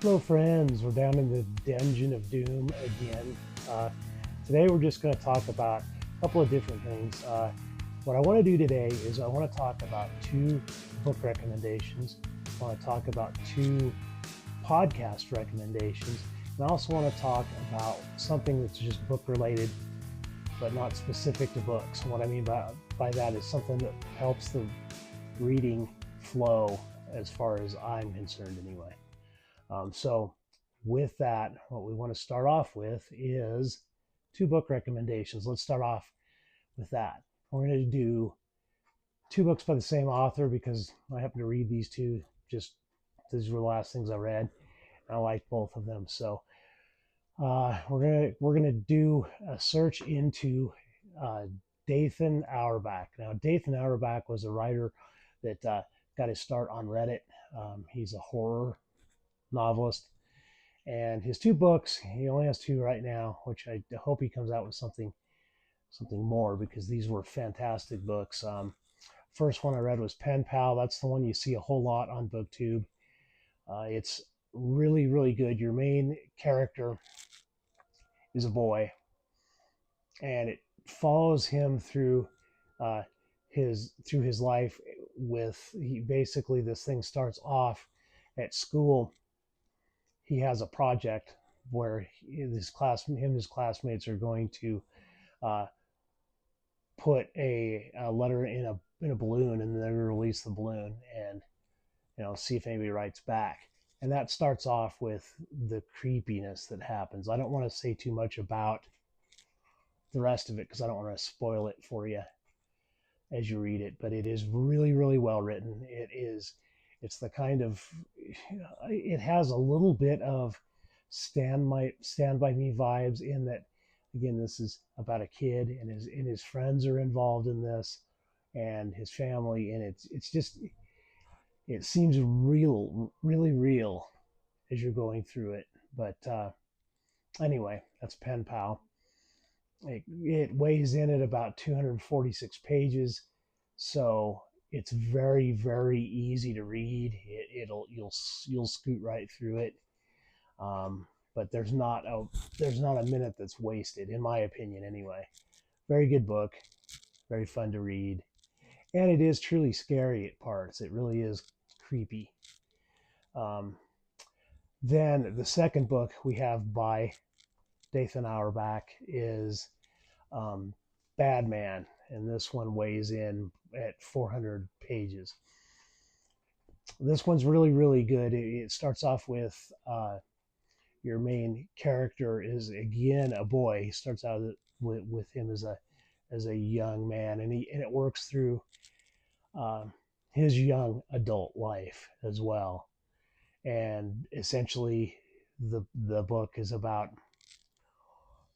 Hello, friends. We're down in the dungeon of doom again. Uh, Today, we're just going to talk about a couple of different things. What I want to do today is I want to talk about two book recommendations. I want to talk about two podcast recommendations. And I also want to talk about something that's just book related, but not specific to books. And what I mean by that is something that helps the reading flow as far as I'm concerned, anyway. So with that, what we want to start off with is two book recommendations. Let's start off with that. We're going to do two books by the same author because I happen to read these two. Just these were the last things I read. I liked both of them. So we're gonna do a search into Dathan Auerbach. Now, Dathan Auerbach was a writer that got his start on Reddit. He's a horror novelist, and his two books, he only has two right now, which I hope he comes out with something more, because these were fantastic books. First one I read was Penpal. That's the one you see a whole lot on BookTube. It's really good. Your main character is a boy, and it follows him through his life. Basically, this thing starts off at school. He has a project where his classmates are going to put a letter in a balloon, and they're going to release the balloon and see if anybody writes back. And that starts off with the creepiness that happens. I don't want to say too much about the rest of it because I don't want to spoil it for you as you read it, but it is really well written. It's the kind of, it has a little bit of Stand by Me vibes, in that, again, this is about a kid, and his friends are involved in this, and his family, and it's just, it seems really real as you're going through it. But anyway, that's Pen Pal. It weighs in at about 246 pages, so it's very easy to read. You'll scoot right through it. But there's not a minute that's wasted, in my opinion, anyway. Very good book, very fun to read, and it is truly scary at parts. It really is creepy. Then the second book we have by Dathan Auerbach is Bad Man, and this one weighs in at 400 pages. This one's really good. It starts off with your main character is, again, a boy. He starts out with him as a young man, and it works through his young adult life as well. And essentially, the book is about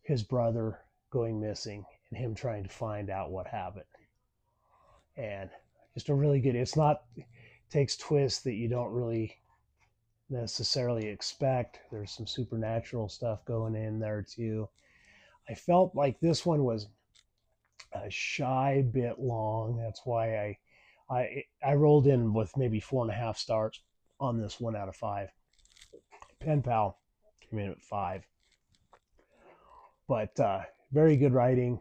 his brother going missing and him trying to find out what happened. And just a really good, takes twists that you don't really necessarily expect. There's some supernatural stuff going in there too. I felt like this one was a shy bit long. That's why I rolled in with maybe 4.5 stars on this, 1 out of 5. Pen Pal came in at 5. But very good writing,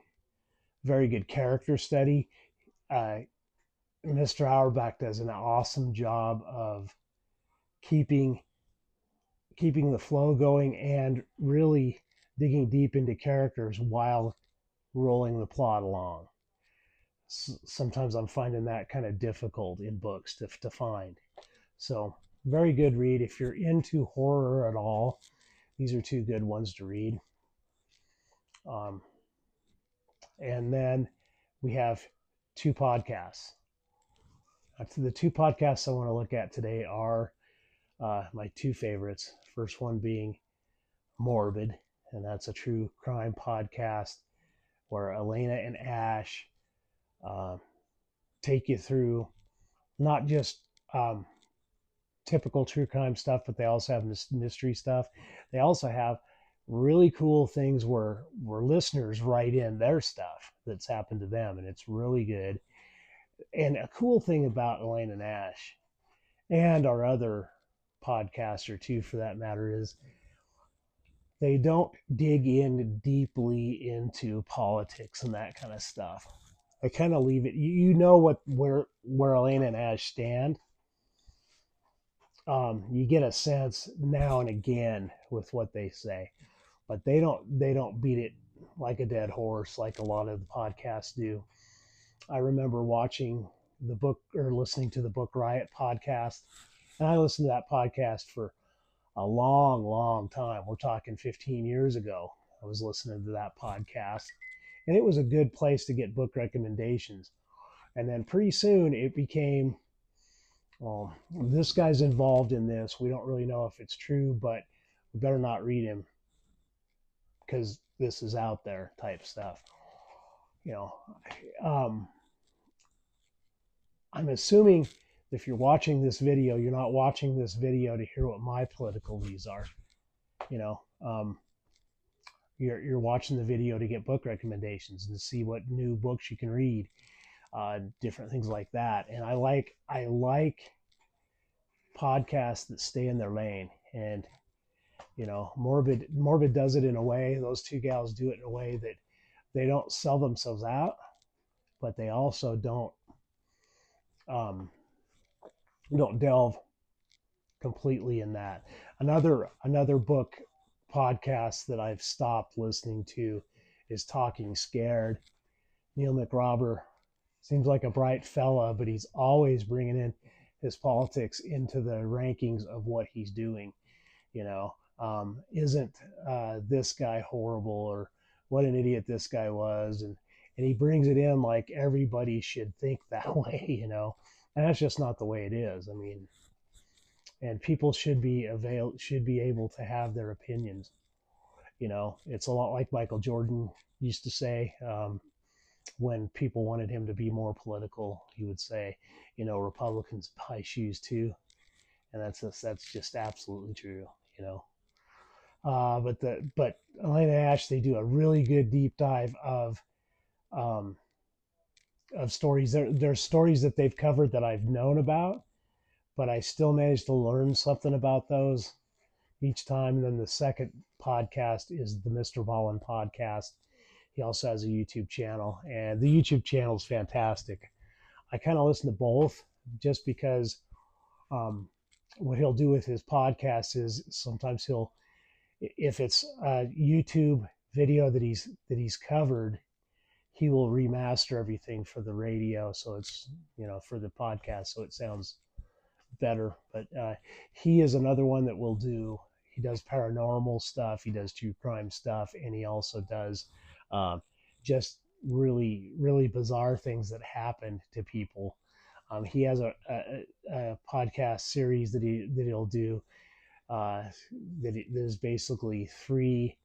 very good character study. Mr. Auerbach does an awesome job of keeping the flow going and really digging deep into characters while rolling the plot along. Sometimes I'm finding that kind of difficult in books to find. So very good read. If you're into horror at all, these are two good ones to read. And then we have two podcasts. The two podcasts I want to look at today are my two favorites. First one being Morbid, and that's a true crime podcast where Alaina and Ash take you through not just typical true crime stuff, but they also have mystery stuff. They also have really cool things where listeners write in their stuff that's happened to them, and it's really good. And a cool thing about Elaine and Ash and our other podcast or two for that matter, is they don't dig in deeply into politics and that kind of stuff. They kind of leave it. You know what where Alaina and Ash stand. You get a sense now and again with what they say, but they don't beat it like a dead horse like a lot of the podcasts do. I remember watching the book or listening to the Book Riot podcast, and I listened to that podcast for a long, long time. We're talking 15 years ago. I was listening to that podcast, and it was a good place to get book recommendations. And then pretty soon it became, well, this guy's involved in this. We don't really know if it's true, but we better not read him because this is out there type stuff. You know, um, I'm assuming if you're watching this video, you're not watching this video to hear what my political views are. You know, you're watching the video to get book recommendations and to see what new books you can read, different things like that. And I like podcasts that stay in their lane. And you know, Morbid does it in a way. Those two gals do it in a way that they don't sell themselves out, but they also um, don't delve completely in that. Another book podcast that I've stopped listening to is Talking Scared. Neil McRobber seems like a bright fella, but he's always bringing in his politics into the rankings of what he's doing. You know, isn't this guy horrible, or what an idiot this guy was, and he brings it in like everybody should think that way, you know, and that's just not the way it is. I mean, and people should be able to have their opinions. You know, it's a lot like Michael Jordan used to say, when people wanted him to be more political, he would say, you know, Republicans buy shoes too, and that's just absolutely true. You know, but Alaina Ash, they do a really good deep dive um, of stories. There's stories that they've covered that I've known about, but I still managed to learn something about those each time. And then the second podcast is the Mr. Ballin podcast. He also has a YouTube channel, and the YouTube channel is fantastic. I kind of listen to both just because what he'll do with his podcast is sometimes if it's a YouTube video that he's covered, he will remaster everything for the radio, so it's, you know, for the podcast, so it sounds better. But he is another one that will do. He does paranormal stuff, he does true crime stuff, and he also does just really, really bizarre things that happen to people. He has a podcast series that he'll do that is basically three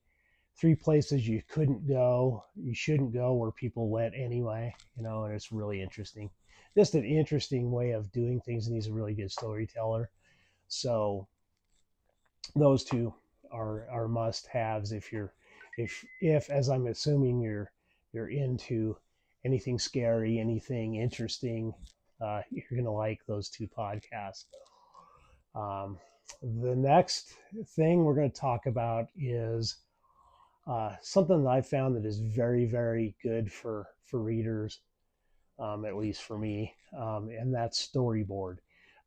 places you shouldn't go where people went anyway, you know, and it's really interesting. Just an interesting way of doing things, and he's a really good storyteller. So those two are must haves if as I'm assuming you're into anything scary, anything interesting, you're gonna like those two podcasts. The next thing we're going to talk about is something that I found that is very, very good for readers, at least for me, and that's Storyboard.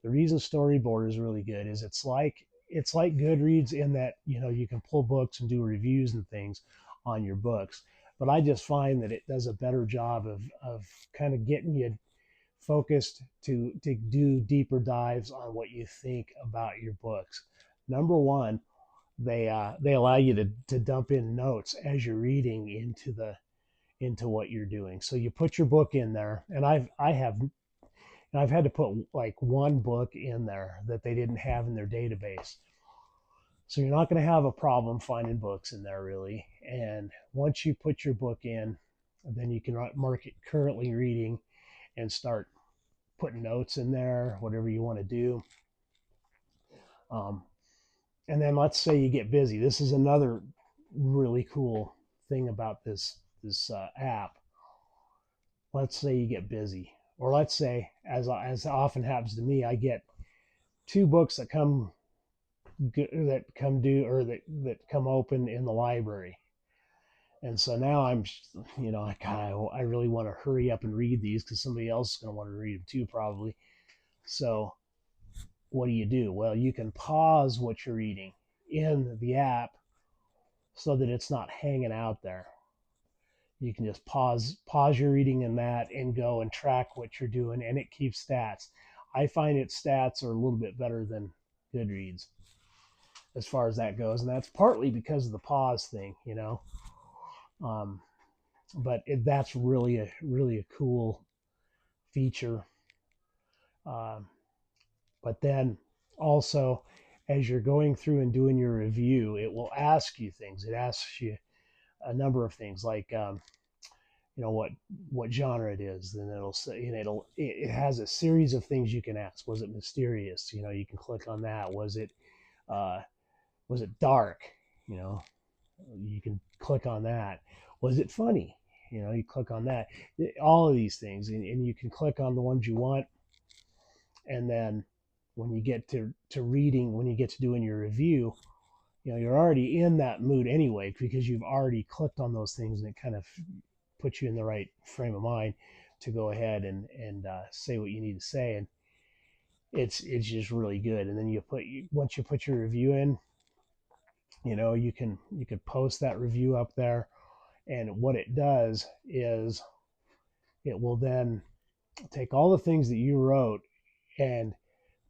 The reason Storyboard is really good is it's like Goodreads in that, you know, you can pull books and do reviews and things on your books, but I just find that it does a better job of kind of getting you focused to do deeper dives on what you think about your books. Number one, they allow you to dump in notes as you're reading into what you're doing. So you put your book in there, and I've had to put like one book in there that they didn't have in their database. So you're not going to have a problem finding books in there really. And once you put your book in, then you can mark it currently reading and start putting notes in there, whatever you want to do. And then let's say you get busy. This is another really cool thing about this app. Let's say you get busy, or let's say, as often happens to me, I get two books that come that come due or that come open in the library. And so now I'm, I really want to hurry up and read these because somebody else is going to want to read them too, probably. So what do? Well, you can pause what you're reading in the app so that it's not hanging out there. You can just pause your reading in that and go and track what you're doing, and it keeps stats. I find its stats are a little bit better than Goodreads as far as that goes, and that's partly because of the pause thing, Um, but that's really a cool feature. Um, but then also, as you're going through and doing your review, it will ask you things. It asks you a number of things like what genre it is. Then it'll say, and it has a series of things you can ask. Was it mysterious? You can click on that. Uh, was it dark? You know, you can click on that. Was it funny? You click on that. All of these things, and you can click on the ones you want. And then when you get to reading, when you get to doing your review, you're already in that mood anyway because you've already clicked on those things, and it kind of puts you in the right frame of mind to go ahead and say what you need to say. And it's just really good. And then once you put your review in, you can post that review up there. And what it does is it will then take all the things that you wrote and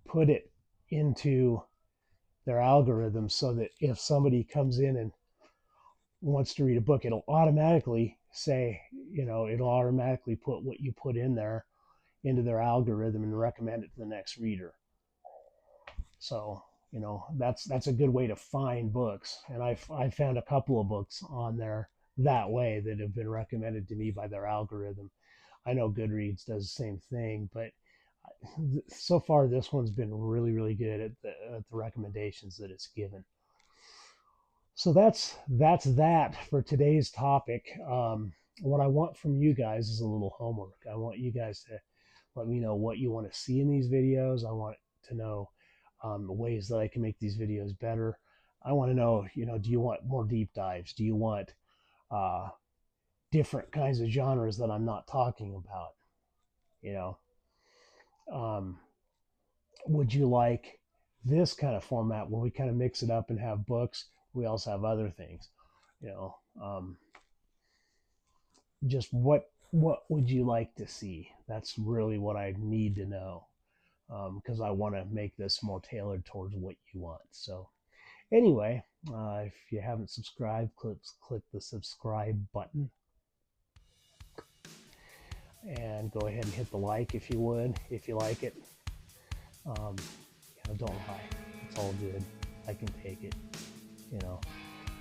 put it into their algorithm so that if somebody comes in and wants to read a book, it'll automatically say, it'll automatically put what you put in there into their algorithm and recommend it to the next reader. So, that's a good way to find books. And I found a couple of books on there that way that have been recommended to me by their algorithm. I know Goodreads does the same thing, but so far this one's been really, really good at the recommendations that it's given. So that's that for today's topic. What I want from you guys is a little homework. I want you guys to let me know what you want to see in these videos. I want to know ways that I can make these videos better. I want to know, do you want more deep dives? Do you want different kinds of genres that I'm not talking about? Would you like this kind of format where we kind of mix it up and have books? We also have other things, just what would you like to see? That's really what I need to know, because I want to make this more tailored towards what you want. So anyway, if you haven't subscribed, click the subscribe button and go ahead and hit the like if you would, if you like it. Don't lie. It's all good. I can take it.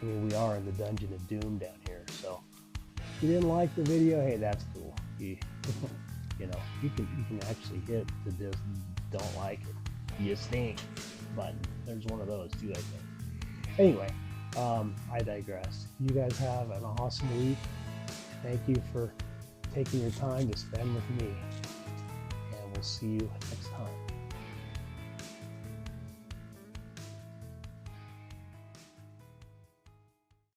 We are in the Dungeon of Doom down here, so if you didn't like the video, hey, that's cool. You can actually hit the don't like it, you stink button. There's one of those too, I think. Anyway, I digress. You guys have an awesome week. Thank you for taking your time to spend with me, and we'll see you next time.